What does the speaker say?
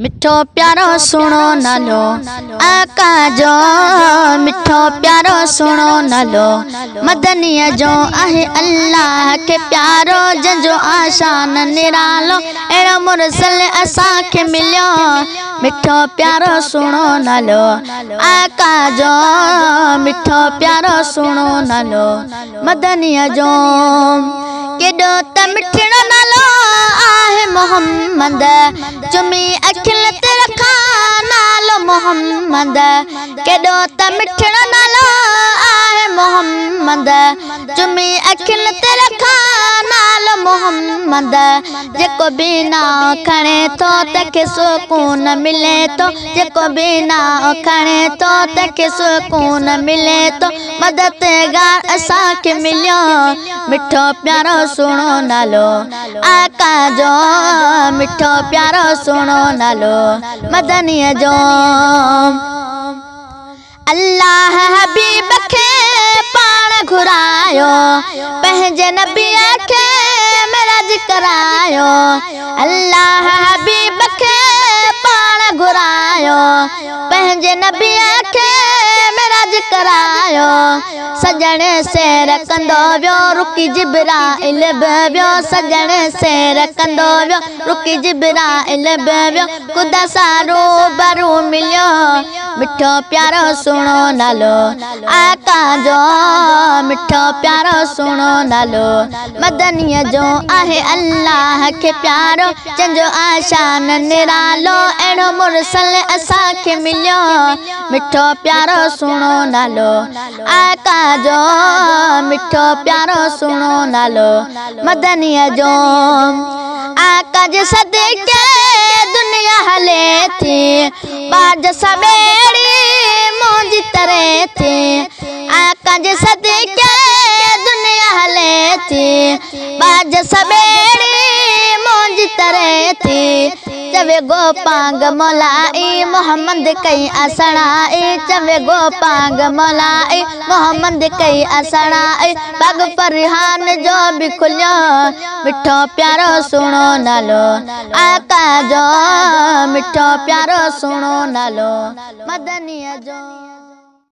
मिठो प्यारो सुनो नालो आका जो मिठो प्यारो सुनो नालो मदनीअ जो आहे अल्लाह के प्यारो जंजो आशान निरालो अहिड़ो मुरसल असांखे मिलियो मिठो प्यारो सुनो नालो आका जो मिठो प्यारो सुनो नालो मदनीअ जो केॾो त मिठड़ो नालो आहे मोहम्मद चुमी अखिल ते रखा नालो मोहम्मद केॾो त मिठड़ो नालो आहे मोहम्मद चुमी अखिल ते रखा नालो मोहम्मद जेको बि नाम खणे थो तंहिंखे सुकून मिले थो जेको बि नाम खणे थो तंहिंखे सुकून मिले थो मददगार असांखे मिलियो मिठो प्यारो सुहिणो नालो आका जो मिठो प्यारो सुहिणो नालो मदनीअ जो अल्लाह हबीब खे पाण घुरायो पंहिंजे नबीअ खे मिराज करायो अल्लाह हबीब खे पाण घुरायो पंहिंजे नबीअ खे मिराज करायो सजण सेर कंदो वियो रुकी जिब्राइल बि वियो सजण सेर कंदो वियो रुकी जिब्राइल बि वियो ख़ुदा सां रूबरू मिलियो मिठो प्यारो सुहिणो नालो आका जो मिठो प्यारो सुहिणो नालो मदनीअ जो आहे अल्लाह खे प्यारो जंहिंजो आशान निरालो अहिड़ो मुरसल असांखे मिलियो मिठो प्यारो सुहिणो नालो आका जो मिठो प्यारो सुहिणो नालो मदनीअ जो आका जे सदके दुनिया हले थी बाज सवेड़ी मुंहिंजी तरह थी आका जे सदके दुनिया हले थी बाज सवेड़ी मुंहिंजी तरह थी चवे गोपांग मौलाई मोहम्मद कई असणाई चवे गोपांग मौलाई मोहम्मद कई असणाई बाग फरहान जो भी खुलियो मिठो प्यारो सुहिणो नालो आका जो मिठो प्यारो सुहिणो नालो मदनीअ जो।